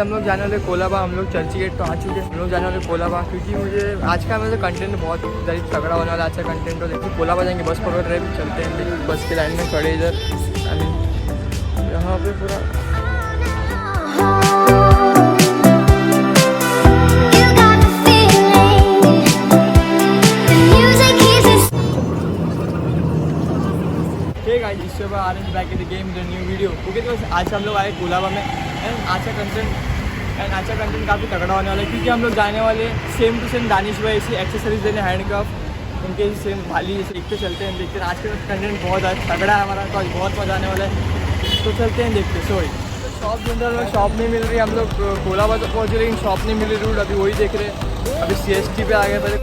हम लोग जाने वाले कोलाबा। हम लोग चर्ची गेट तो आ चुके हैं, हम लोग जाने वाले कोलाबा क्योंकि मुझे आज का मतलब कंटेंट बहुत तगड़ा होने वाला। अच्छा कंटेंट हो देखिए, कोलाबा जाएंगे, बस पकड़ रहे चलते हैं। बस की लाइन में खड़े इधर यहाँ पे पूरा इसके बाद आ रहे हैं back in the game the new video. Okay तो आज हम लोग आए कोलाबा में एंड आज का कंटेंट काफ़ी तगड़ा होने वाला है क्योंकि हम लोग जाने वाले सेम टू सेम दानिश भाई ऐसी एक्सेसरीज देने हैंडक्राफ्ट उनके सेम भाली जैसे देखते चलते हैं देखते हैं। आज का कंटेंट बहुत तगड़ा है हमारा, तो आज बहुत मजा आने वाला है, तो चलते हैं देखते। सॉरी शॉप ढूंढ रहे हैं, शॉप नहीं मिल रही। हम लोग कोलाबा तो पहुँच रहे लेकिन शॉप नहीं मिल रही। रूट अभी वही देख रहे हैं, अभी CST पे आ गए पहले।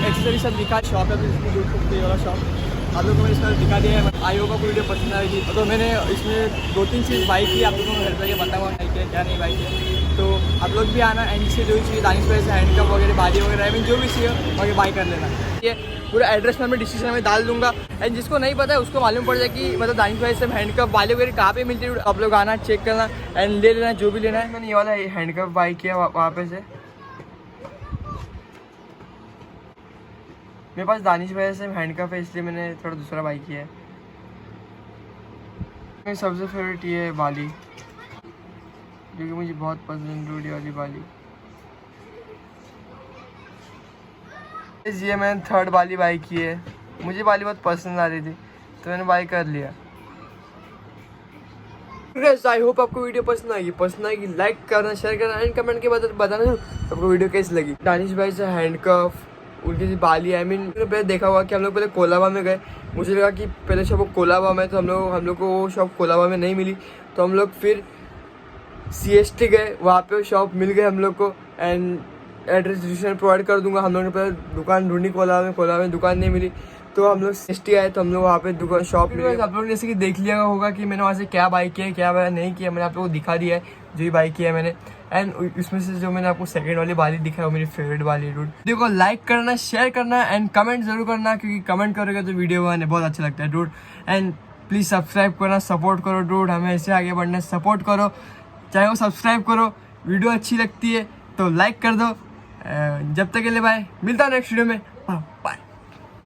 एक्सेसरी सब दिखा। शॉप है इसमें वाला शॉप आप लोगों को मैंने इसका दिखा दिया है। आई होगा आपको वीडियो पसंद आएगी। तो मैंने इसमें 2-3 चीज़ बाई की, आप लोगों को घर पर बताऊँगा क्या नहीं बाई है। तो आप लोग भी आना एंड से जो भी चाहिए दानिश भाई से हैंडकप वगैरह बाली वगैरह आई मीन जो भी चाहिए वगैरह बाई कर लेना। ये पूरा एड्रेस मैं डिस्क्रिप्शन में डाल दूंगा एंड जिसको नहीं पता है उसको मालूम पड़ जाए कि मतलब दानिश भाई से हैंडकप बाली वगैरह कहाँ पे मिलती है। आप लोग आना चेक करना एंड ले लेना जो भी लेना है। मैंने ये वाला हैंडकप बाई किया वहाँ पे से। मेरे पास दानिश भाई से हैंडकप है इसलिए मैंने थोड़ा दूसरा बाई किया है। मेरी सबसे फेवरेट ये है बाली, जो कि मुझे बहुत पसंद है, वाली बाली। ये मैंने 3rd बाली बाई की है। मुझे बाली बहुत पसंद आ रही थी तो मैंने बाई कर लिया। आई होप आपको वीडियो पसंद आएगी लाइक करना, शेयर करना एंड कमेंट के बाद बताना आपको वीडियो कैसी लगी। दानिश भाई से हैंडकफ उनकी सी बाली आई मीन पहले देखा हुआ कि हम लोग पहले कोलाबा में गए। मुझे लगा कि पहले शॉप कोलाबा में, तो हम लोग को वो शॉप कोलाबा में नहीं मिली तो हम लोग फिर CST गए, वहाँ पे शॉप मिल गए हम लोग को एंड एड्रेस डिस्क्रिप्शन प्रोवाइड कर दूंगा। हम लोगों ने पहले दुकान ढूंढी कोलाबा में दुकान नहीं मिली तो हम लोग सिटी आए, तो हम लोग वहाँ पे दुकान शॉप में आप लोगों ने जैसे कि देख लिया होगा कि मैंने वहाँ से क्या बाई किया है, क्या नहीं किया, मैंने आप लोगों को दिखा दिया है जो भी बाई किया है मैंने। एंड उसमें से जो मैंने आपको सेकंड वाली बाली दिखा है वो मेरी फेवरेट वाली है डूड। वीडियो को लाइक करना, शेयर करना एंड कमेंट जरूर करना, क्योंकि कमेंट करोगे तो वीडियो बनाने बहुत अच्छा लगता है डूड। एंड प्लीज़ सब्सक्राइब करना, सपोर्ट करो डूड, हमें ऐसे आगे बढ़ना, सपोर्ट करो, चाहे वो सब्सक्राइब करो, वीडियो अच्छी लगती है तो लाइक कर दो। जब तक के लिए बाय, मिलता हूँ नेक्स्ट वीडियो में, बाय।